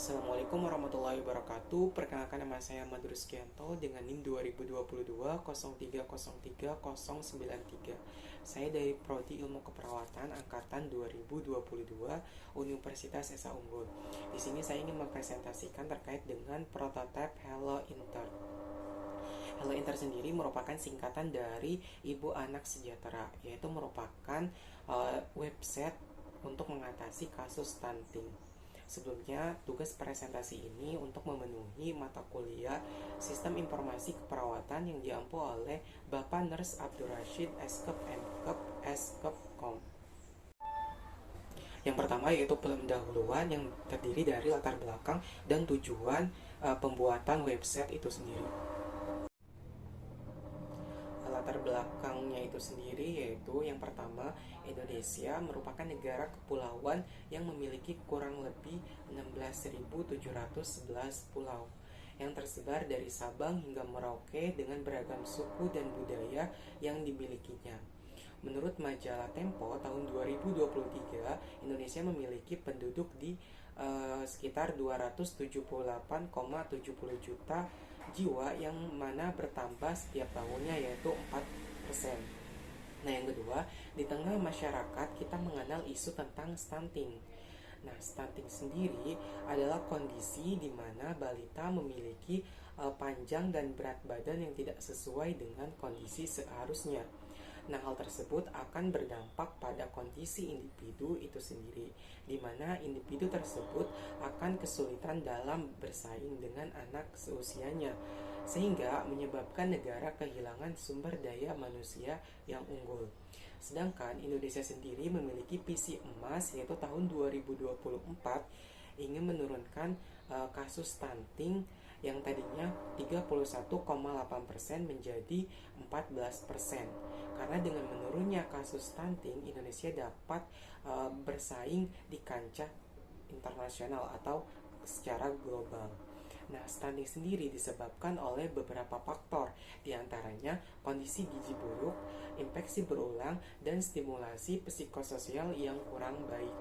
Assalamualaikum warahmatullahi wabarakatuh. Perkenalkan, nama saya Ahmad Rusqianto dengan NIM 2022 0303 093. Saya dari Prodi Ilmu Keperawatan angkatan 2022 Universitas Esa Unggul. Di sini saya ingin mempresentasikan terkait dengan prototipe Hello Inter. Hello Inter sendiri merupakan singkatan dari Ibu Anak Sejahtera, yaitu merupakan website untuk mengatasi kasus stunting. Sebelumnya, tugas presentasi ini untuk memenuhi mata kuliah Sistem Informasi Keperawatan yang diampu oleh Bapak Nurse Abdul Rashid Eskep Mkep Eskep.com. Yang pertama yaitu pendahuluan yang terdiri dari latar belakang dan tujuan pembuatan website itu sendiri. Latar belakangnya itu sendiri yaitu yang pertama, Indonesia merupakan negara kepulauan yang memiliki kurang lebih 16.711 pulau yang tersebar dari Sabang hingga Merauke dengan beragam suku dan budaya yang dimilikinya. Menurut majalah Tempo tahun 2023, Indonesia memiliki penduduk di sekitar 278,70 juta jiwa yang mana bertambah setiap tahunnya yaitu 4%. Nah, yang kedua, di tengah masyarakat kita mengenal isu tentang stunting. Nah, stunting sendiri adalah kondisi di mana balita memiliki panjang dan berat badan yang tidak sesuai dengan kondisi seharusnya. Nah, hal tersebut akan berdampak pada kondisi individu itu sendiri, di mana individu tersebut akan kesulitan dalam bersaing dengan anak seusianya, sehingga menyebabkan negara kehilangan sumber daya manusia yang unggul. Sedangkan Indonesia sendiri memiliki visi emas yaitu tahun 2024 ingin menurunkan kasus stunting yang tadinya 31,8% menjadi 14%. Karena dengan menurunnya kasus stunting, Indonesia dapat bersaing di kancah internasional atau secara global. Nah, stunting sendiri disebabkan oleh beberapa faktor, diantaranya kondisi gizi buruk, infeksi berulang, dan stimulasi psikososial yang kurang baik.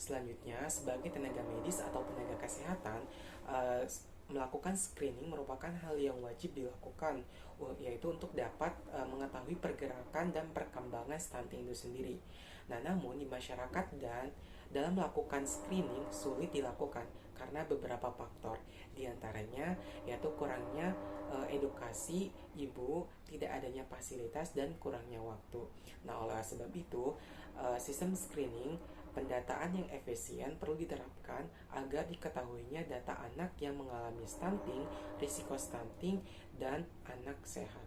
Selanjutnya, sebagai tenaga medis atau tenaga kesehatan, melakukan screening merupakan hal yang wajib dilakukan, yaitu untuk dapat mengetahui pergerakan dan perkembangan stunting itu sendiri. Nah, namun di masyarakat dan dalam melakukan screening sulit dilakukan karena beberapa faktor, diantaranya yaitu kurangnya edukasi ibu, tidak adanya fasilitas, dan kurangnya waktu. Nah, oleh sebab itu, sistem screening pendataan yang efisien perlu diterapkan agar diketahuinya data anak yang mengalami stunting, risiko stunting, dan anak sehat.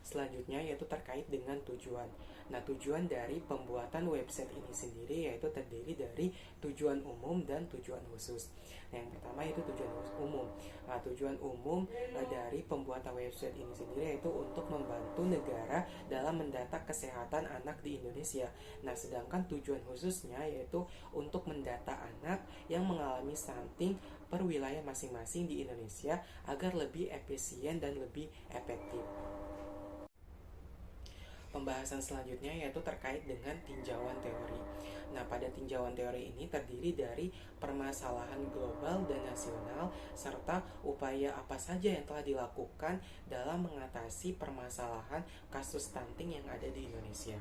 Selanjutnya yaitu terkait dengan tujuan. Nah, tujuan dari pembuatan website ini sendiri yaitu terdiri dari tujuan umum dan tujuan khusus. Nah, yang pertama yaitu tujuan umum. Nah, tujuan umum dari pembuatan website ini sendiri yaitu untuk membantu negara dalam mendata kesehatan anak di Indonesia. Nah, sedangkan tujuan khususnya yaitu untuk mendata anak yang mengalami stunting per wilayah masing-masing di Indonesia agar lebih efisien dan lebih efektif. Pembahasan selanjutnya yaitu terkait dengan tinjauan teori. Nah, pada tinjauan teori ini terdiri dari permasalahan global dan nasional serta upaya apa saja yang telah dilakukan dalam mengatasi permasalahan kasus stunting yang ada di Indonesia.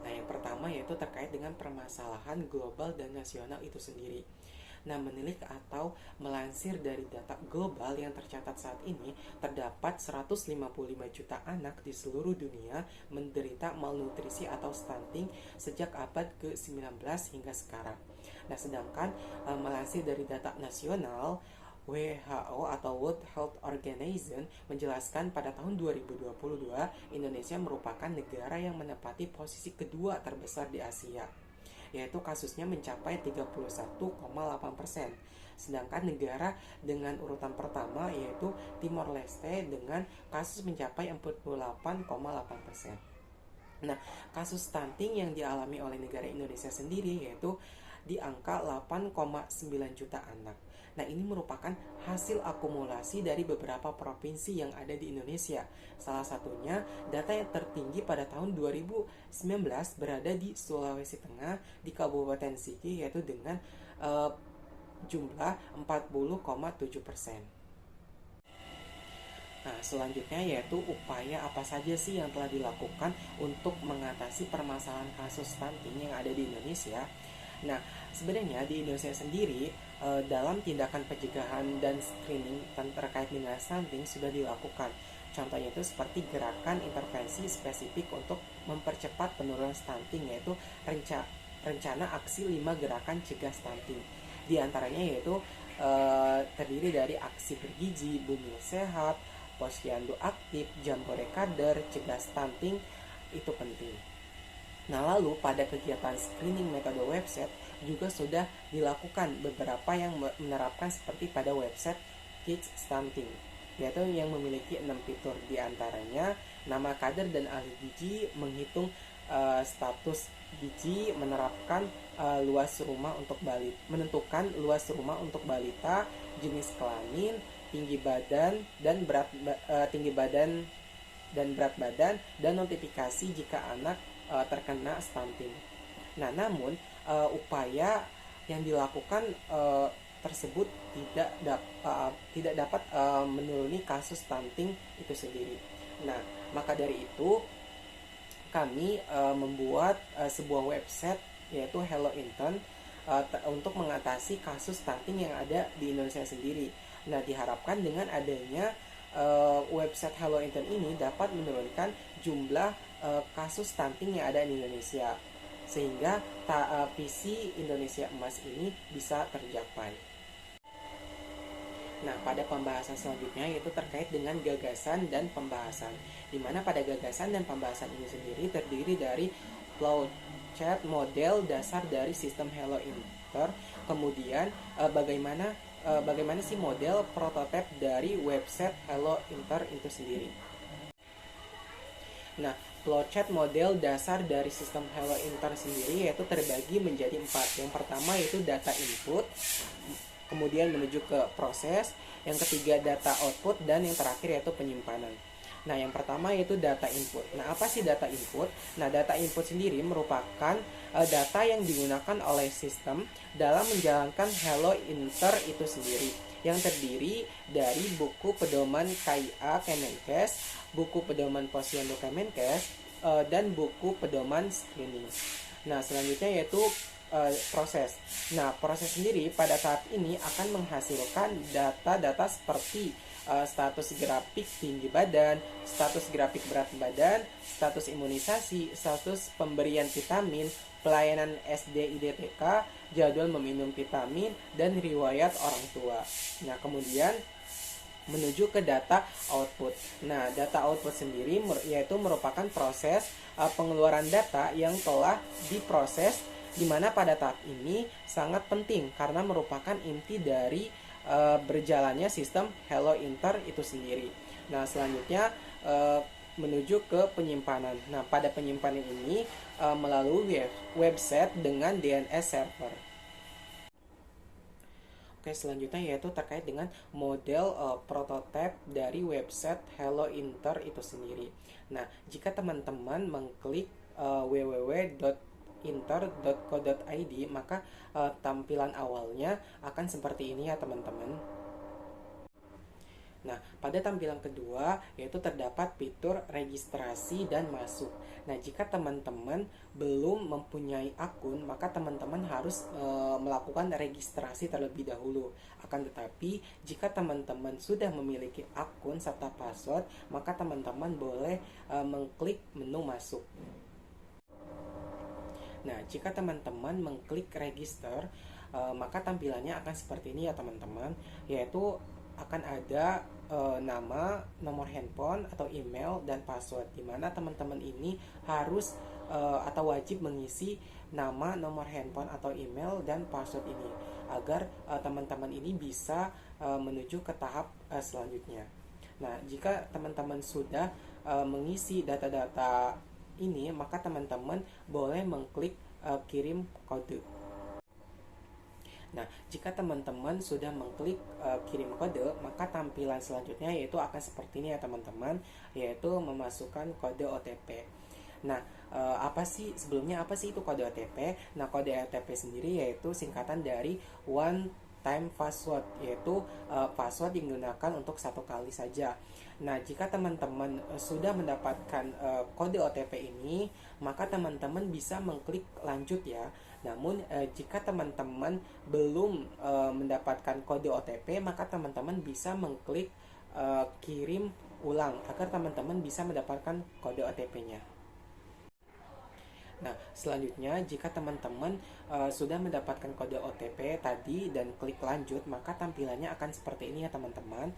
Nah, yang pertama yaitu terkait dengan permasalahan global dan nasional itu sendiri. Nah, menilik atau melansir dari data global yang tercatat saat ini, terdapat 155 juta anak di seluruh dunia menderita malnutrisi atau stunting sejak abad ke-19 hingga sekarang. Nah, sedangkan melansir dari data nasional, WHO atau World Health Organization menjelaskan pada tahun 2022 Indonesia merupakan negara yang menempati posisi kedua terbesar di Asia, yaitu kasusnya mencapai 31,8%. Sedangkan negara dengan urutan pertama yaitu Timor Leste dengan kasus mencapai 48,8%. Nah, kasus stunting yang dialami oleh negara Indonesia sendiri yaitu di angka 8,9 juta anak. Nah, ini merupakan hasil akumulasi dari beberapa provinsi yang ada di Indonesia. Salah satunya, data yang tertinggi pada tahun 2019 berada di Sulawesi Tengah, di Kabupaten Sigi, yaitu dengan jumlah 40,7%. Nah, selanjutnya yaitu upaya apa saja sih yang telah dilakukan untuk mengatasi permasalahan kasus stunting yang ada di Indonesia. Nah, sebenarnya di Indonesia sendiri dalam tindakan pencegahan dan screening terkait dengan stunting sudah dilakukan. Contohnya itu seperti gerakan intervensi spesifik untuk mempercepat penurunan stunting, yaitu rencana aksi 5 gerakan cegah stunting. Di antaranya yaitu terdiri dari aksi bergizi, bumi sehat, posyandu aktif, jambore kader, cegah stunting, itu penting. Nah, lalu pada kegiatan screening metode website juga sudah dilakukan beberapa yang menerapkan seperti pada website Kids Stunting, yaitu yang memiliki 6 fitur, diantaranya nama kader dan ahli gizi, menghitung status gizi, menerapkan luas rumah untuk balita, menentukan luas rumah untuk balita, jenis kelamin, tinggi badan dan berat badan, dan notifikasi jika anak terkena stunting. Nah, namun upaya yang dilakukan tersebut tidak dapat menuruni kasus stunting itu sendiri. Nah, maka dari itu kami membuat sebuah website yaitu Hello Intern untuk mengatasi kasus stunting yang ada di Indonesia sendiri. Nah, diharapkan dengan adanya website Hello Intern ini dapat menurunkan jumlah kasus stunting yang ada di Indonesia, sehingga visi Indonesia Emas ini bisa tercapai. Nah, pada pembahasan selanjutnya yaitu terkait dengan gagasan dan pembahasan, di mana pada gagasan dan pembahasan ini sendiri terdiri dari flowchart model dasar dari sistem Hello Intern, kemudian bagaimana sih model prototipe dari website Hello Intern itu sendiri. Nah, flowchart model dasar dari sistem Hello Intern sendiri yaitu terbagi menjadi 4. Yang pertama yaitu data input, kemudian menuju ke proses, yang ketiga data output, dan yang terakhir yaitu penyimpanan. Nah, yang pertama yaitu data input. Nah, apa sih data input? Nah, data input sendiri merupakan data yang digunakan oleh sistem dalam menjalankan Hello Intern itu sendiri, yang terdiri dari buku pedoman KIA Kemenkes, buku pedoman Posyandu Kemenkes, dan buku pedoman screening. Nah, selanjutnya yaitu proses. Nah, proses sendiri pada saat ini akan menghasilkan data-data seperti status grafik tinggi badan, status grafik berat badan, status imunisasi, status pemberian vitamin, pelayanan SD/IDTK, jadwal meminum vitamin, dan riwayat orang tua. Nah, kemudian menuju ke data output. Nah, data output sendiri yaitu merupakan proses pengeluaran data yang telah diproses, di mana pada tahap ini sangat penting karena merupakan inti dari berjalannya sistem Hello Intern itu sendiri. Nah, selanjutnya menuju ke penyimpanan. Nah, pada penyimpanan ini melalui website dengan DNS server. Oke, selanjutnya yaitu terkait dengan model prototipe dari website Hello Intern itu sendiri. Nah, jika teman-teman mengklik www.intern.co.id, maka tampilan awalnya akan seperti ini ya teman-teman. Nah, pada tampilan kedua yaitu terdapat fitur registrasi dan masuk. Nah, jika teman-teman belum mempunyai akun, maka teman-teman harus melakukan registrasi terlebih dahulu. Akan tetapi, jika teman-teman sudah memiliki akun serta password, maka teman-teman boleh mengklik menu masuk. Nah, jika teman-teman mengklik register, maka tampilannya akan seperti ini ya teman-teman, yaitu akan ada nama, nomor handphone atau email, dan password, di mana teman-teman ini harus atau wajib mengisi nama, nomor handphone atau email, dan password ini agar teman-teman ini bisa menuju ke tahap selanjutnya. Nah, jika teman-teman sudah mengisi data-data ini, maka teman-teman boleh mengklik kirim kode. Nah, jika teman-teman sudah mengklik kirim kode, maka tampilan selanjutnya yaitu akan seperti ini ya teman-teman, yaitu memasukkan kode OTP. Nah, apa sih itu kode OTP? Nah, kode OTP sendiri yaitu singkatan dari one time password, yaitu password yang digunakan untuk satu kali saja. Nah, jika teman-teman sudah mendapatkan kode OTP ini, maka teman-teman bisa mengklik lanjut ya. Namun jika teman-teman belum mendapatkan kode OTP, maka teman-teman bisa mengklik kirim ulang agar teman-teman bisa mendapatkan kode OTP-nya. Nah, selanjutnya jika teman-teman sudah mendapatkan kode OTP tadi dan klik lanjut, maka tampilannya akan seperti ini ya teman-teman,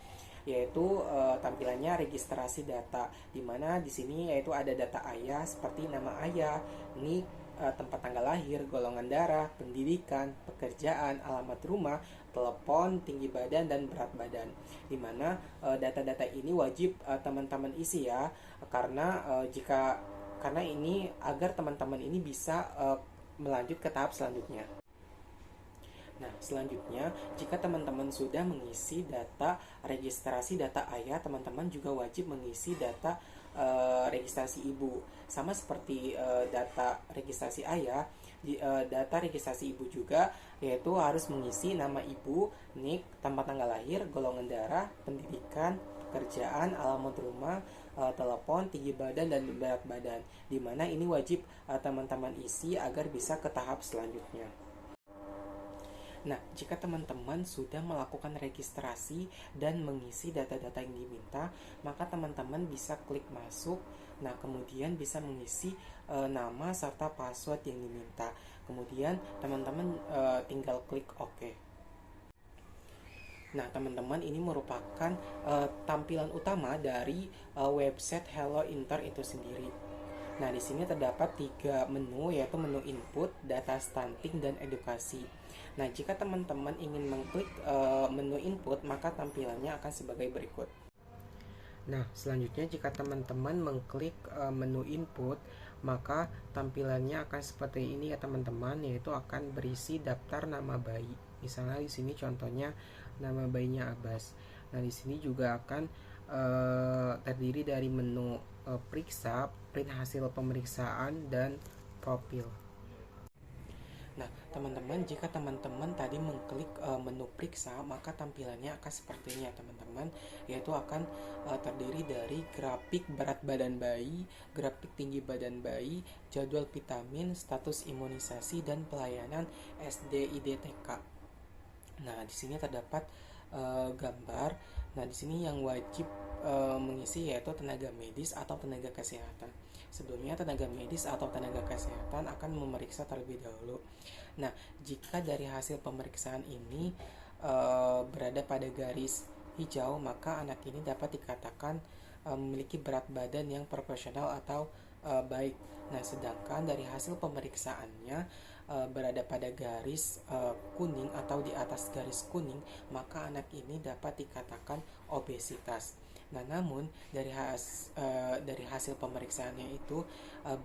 yaitu tampilannya registrasi data, di mana di sini yaitu ada data ayah seperti nama ayah, nik, tempat tanggal lahir, golongan darah, pendidikan, pekerjaan, alamat rumah, telepon, tinggi badan, dan berat badan. Dimana data-data ini wajib teman-teman isi ya, karena ini agar teman-teman ini bisa melanjut ke tahap selanjutnya. Nah, selanjutnya, jika teman-teman sudah mengisi data registrasi data ayah, teman-teman juga wajib mengisi data registrasi ibu. Sama seperti data registrasi ayah, data registrasi ibu juga, yaitu harus mengisi nama ibu, nik, tempat tanggal lahir, golongan darah, pendidikan, pekerjaan, alamat rumah, telepon, tinggi badan, dan berat badan. Dimana ini wajib teman-teman isi agar bisa ke tahap selanjutnya. Nah, jika teman-teman sudah melakukan registrasi dan mengisi data-data yang diminta, maka teman-teman bisa klik masuk. Nah, kemudian bisa mengisi nama serta password yang diminta. Kemudian teman-teman tinggal klik OK. Nah, teman-teman, ini merupakan tampilan utama dari website Hello Inter itu sendiri. Nah, di sini terdapat 3 menu, yaitu menu input, data stunting, dan edukasi. Nah, jika teman-teman ingin mengklik menu input, maka tampilannya akan sebagai berikut. Nah, selanjutnya jika teman-teman mengklik menu input, maka tampilannya akan seperti ini ya teman-teman, yaitu akan berisi daftar nama bayi. Misalnya di sini contohnya nama bayinya Abbas. Nah, di sini juga akan terdiri dari menu periksa, print hasil pemeriksaan, dan profil. Nah, teman-teman, jika teman-teman tadi mengklik menu periksa, maka tampilannya akan seperti ini ya teman-teman, yaitu akan terdiri dari grafik berat badan bayi, grafik tinggi badan bayi, jadwal vitamin, status imunisasi, dan pelayanan SDIDTK. Nah, di sini terdapat gambar. Nah, di sini yang wajib mengisi yaitu tenaga medis atau tenaga kesehatan. Sebelumnya tenaga medis atau tenaga kesehatan akan memeriksa terlebih dahulu. Nah, jika dari hasil pemeriksaan ini berada pada garis hijau, maka anak ini dapat dikatakan memiliki berat badan yang proporsional atau baik. Nah, sedangkan dari hasil pemeriksaannya berada pada garis kuning atau di atas garis kuning, maka anak ini dapat dikatakan obesitas. Nah, namun dari hasil pemeriksaannya itu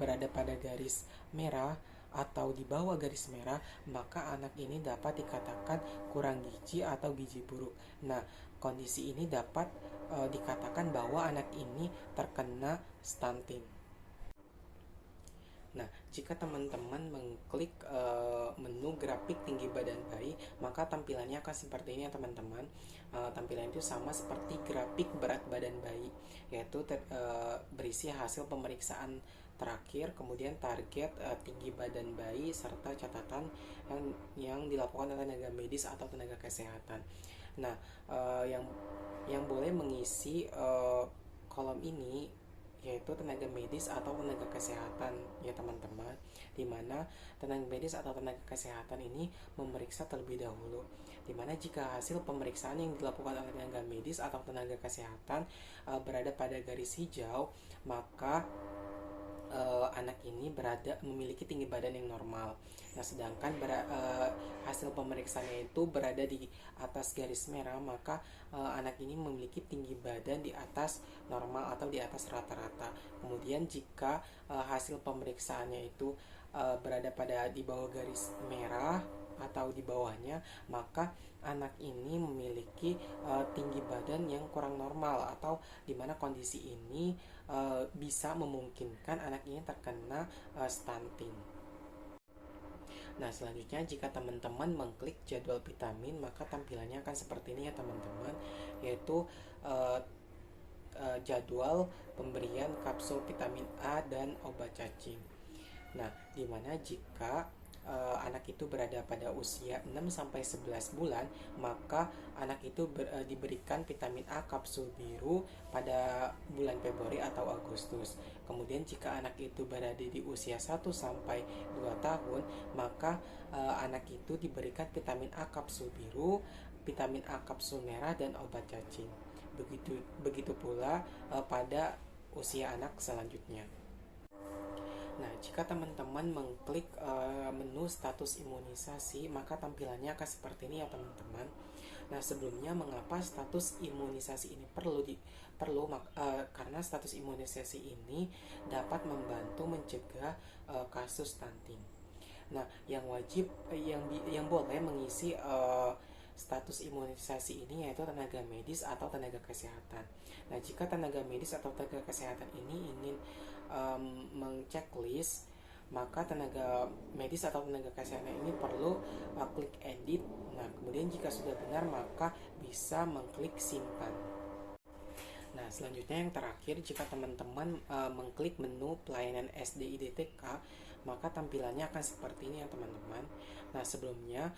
berada pada garis merah atau di bawah garis merah, maka anak ini dapat dikatakan kurang gizi atau gizi buruk. Nah, kondisi ini dapat dikatakan bahwa anak ini terkena stunting. Nah, jika teman-teman mengklik menu grafik tinggi badan bayi, maka tampilannya akan seperti ini ya teman-teman. Tampilan itu sama seperti grafik berat badan bayi, yaitu berisi hasil pemeriksaan terakhir, kemudian target tinggi badan bayi, serta catatan yang dilakukan oleh tenaga medis atau tenaga kesehatan. Nah, yang boleh mengisi kolom ini yaitu tenaga medis atau tenaga kesehatan ya teman-teman, dimana tenaga medis atau tenaga kesehatan ini memeriksa terlebih dahulu, dimana jika hasil pemeriksaan yang dilakukan oleh tenaga medis atau tenaga kesehatan berada pada garis hijau, maka anak ini memiliki tinggi badan yang normal. Nah, sedangkan hasil pemeriksaannya itu berada di atas garis merah, maka anak ini memiliki tinggi badan di atas normal atau di atas rata-rata. Kemudian jika hasil pemeriksaannya itu berada di bawah garis merah atau di bawahnya, maka anak ini memiliki tinggi badan yang kurang normal, atau dimana kondisi ini bisa memungkinkan anak ini terkena stunting. Nah, selanjutnya jika teman-teman mengklik jadwal vitamin, maka tampilannya akan seperti ini ya teman-teman, yaitu uh, jadwal pemberian kapsul vitamin A dan obat cacing. Nah, dimana jika anak itu berada pada usia 6-11 bulan, maka anak itu diberikan vitamin A kapsul biru pada bulan Februari atau Agustus. Kemudian jika anak itu berada di usia 1-2 tahun, maka anak itu diberikan vitamin A kapsul biru, vitamin A kapsul merah, dan obat cacing. Begitu pula pada usia anak selanjutnya. Nah, jika teman-teman mengklik menu status imunisasi, maka tampilannya akan seperti ini ya teman-teman. Nah, sebelumnya mengapa status imunisasi ini perlu karena status imunisasi ini dapat membantu mencegah kasus stunting. Nah, yang wajib yang boleh mengisi status imunisasi ini yaitu tenaga medis atau tenaga kesehatan. Nah, jika tenaga medis atau tenaga kesehatan ini ingin mengchecklist, maka tenaga medis atau tenaga kesehatan ini perlu klik edit. Nah, kemudian jika sudah benar, maka bisa mengklik simpan. Nah, selanjutnya yang terakhir, jika teman-teman mengklik menu pelayanan SDIDTK, maka tampilannya akan seperti ini ya teman-teman. Nah, sebelumnya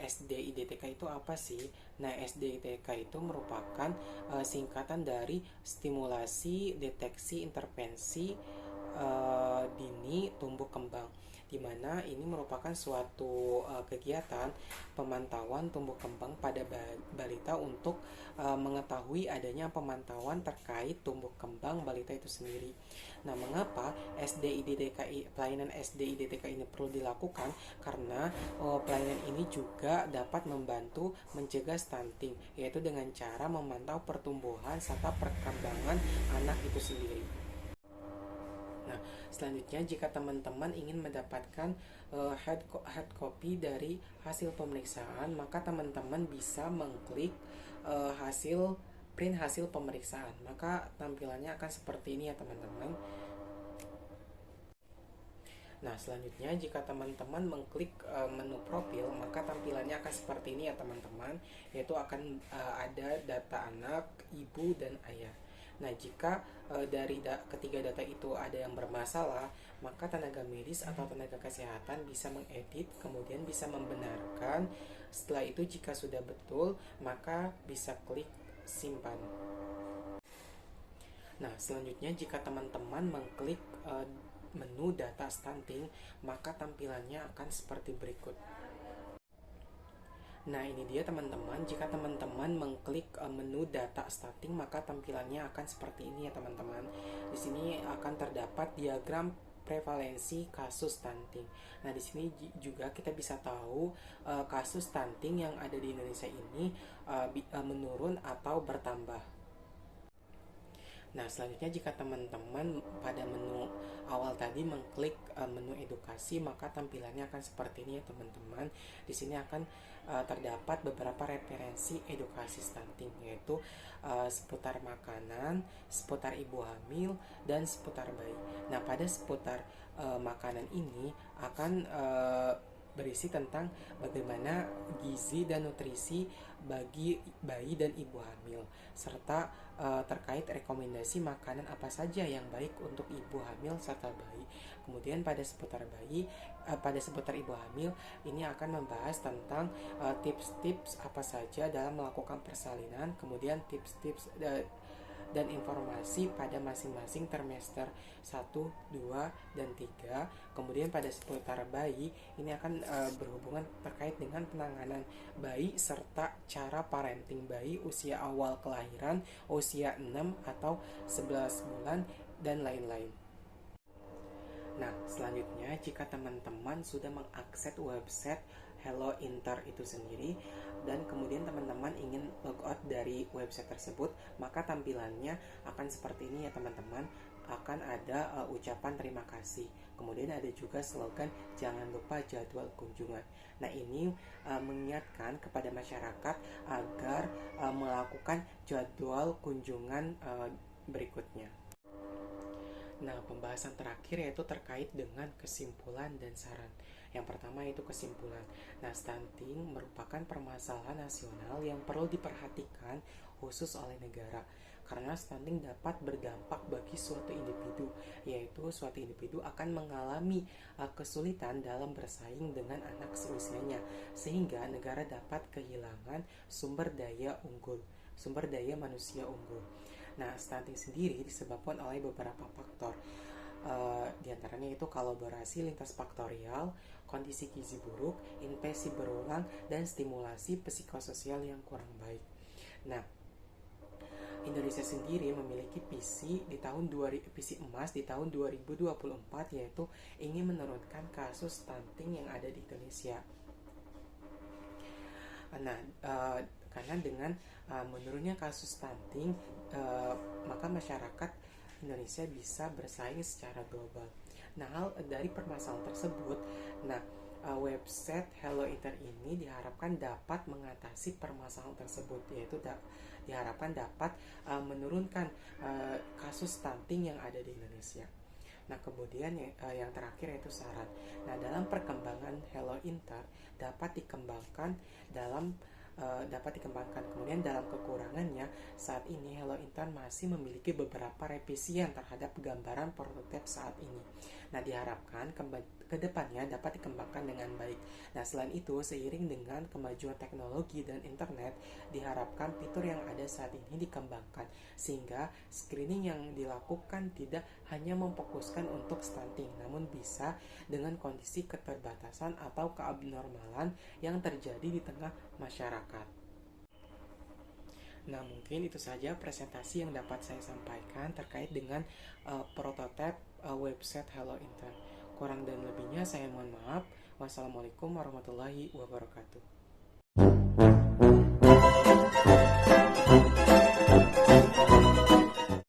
SDIDTK itu apa sih? Nah, SDIDTK itu merupakan singkatan dari stimulasi, deteksi, intervensi dini tumbuh kembang, di mana ini merupakan suatu kegiatan pemantauan tumbuh kembang pada balita untuk mengetahui adanya pemantauan terkait tumbuh kembang balita itu sendiri. Nah, mengapa pelayanan SDIDTK ini perlu dilakukan? Karena pelayanan ini juga dapat membantu mencegah stunting, yaitu dengan cara memantau pertumbuhan serta perkembangan anak itu sendiri. Nah, selanjutnya jika teman-teman ingin mendapatkan hard copy dari hasil pemeriksaan, maka teman-teman bisa mengklik print hasil pemeriksaan. Maka tampilannya akan seperti ini ya teman-teman. Nah, selanjutnya jika teman-teman mengklik menu profil, maka tampilannya akan seperti ini ya teman-teman, yaitu akan ada data anak, ibu, dan ayah. Nah, jika dari ketiga data itu ada yang bermasalah, maka tenaga medis atau tenaga kesehatan bisa mengedit, kemudian bisa membenarkan. Setelah itu jika sudah betul, maka bisa klik simpan. Nah, selanjutnya jika teman-teman mengklik menu data stunting, maka tampilannya akan seperti berikut. Nah, ini dia teman-teman, jika teman-teman mengklik menu data stunting, maka tampilannya akan seperti ini ya teman-teman. Di sini akan terdapat diagram prevalensi kasus stunting. Nah, di sini juga kita bisa tahu kasus stunting yang ada di Indonesia ini menurun atau bertambah. Nah, selanjutnya jika teman-teman pada menu awal tadi mengklik menu edukasi, maka tampilannya akan seperti ini ya teman-teman. Di sini akan terdapat beberapa referensi edukasi stunting, yaitu seputar makanan, seputar ibu hamil, dan seputar bayi. Nah, pada seputar makanan ini akan berisi tentang bagaimana gizi dan nutrisi bagi bayi dan ibu hamil, serta terkait rekomendasi makanan apa saja yang baik untuk ibu hamil serta bayi. Kemudian pada seputar ibu hamil ini akan membahas tentang tips-tips apa saja dalam melakukan persalinan, kemudian tips-tips dan informasi pada masing-masing trimester 1, 2, dan 3. Kemudian pada seputar bayi ini akan berhubungan terkait dengan penanganan bayi serta cara parenting bayi usia awal kelahiran, usia 6 atau 11 bulan, dan lain-lain. Nah, selanjutnya jika teman-teman sudah mengakses website Hello Inter itu sendiri, dan kemudian teman-teman ingin logout dari website tersebut, maka tampilannya akan seperti ini ya teman-teman. Akan ada ucapan terima kasih, kemudian ada juga slogan jangan lupa jadwal kunjungan. Nah ini mengingatkan kepada masyarakat agar melakukan jadwal kunjungan berikutnya. Nah, pembahasan terakhir yaitu terkait dengan kesimpulan dan saran. Yang pertama itu kesimpulan. Nah, stunting merupakan permasalahan nasional yang perlu diperhatikan khusus oleh negara. Karena stunting dapat berdampak bagi suatu individu, yaitu suatu individu akan mengalami kesulitan dalam bersaing dengan anak seusianya, sehingga negara dapat kehilangan sumber daya unggul, sumber daya manusia unggul. Nah, stunting sendiri disebabkan oleh beberapa faktor. Di antaranya itu kolaborasi lintas faktorial, kondisi gizi buruk, infeksi berulang, dan stimulasi psikososial yang kurang baik. Nah, Indonesia sendiri memiliki visi emas di tahun 2024, yaitu ingin menurunkan kasus stunting yang ada di Indonesia. Nah, karena dengan menurunnya kasus stunting, maka masyarakat Indonesia bisa bersaing secara global. Nah, hal dari permasalahan tersebut, website Hello Inter ini diharapkan dapat mengatasi permasalahan tersebut, yaitu diharapkan dapat menurunkan kasus stunting yang ada di Indonesia. Nah, kemudian yang terakhir yaitu saran. Nah, dalam perkembangan Hello Inter dapat dikembangkan kemudian dalam kekurangannya saat ini Hello Inter masih memiliki beberapa revisian terhadap gambaran prototipe saat ini. Nah, diharapkan kedepannya dapat dikembangkan dengan baik. Nah, selain itu, seiring dengan kemajuan teknologi dan internet, diharapkan fitur yang ada saat ini dikembangkan sehingga screening yang dilakukan tidak hanya memfokuskan untuk stunting, namun bisa dengan kondisi keterbatasan atau keabnormalan yang terjadi di tengah masyarakat. Nah, mungkin itu saja presentasi yang dapat saya sampaikan terkait dengan prototipe website Hello Inter. Kurang dan lebihnya saya mohon maaf. Wassalamualaikum warahmatullahi wabarakatuh.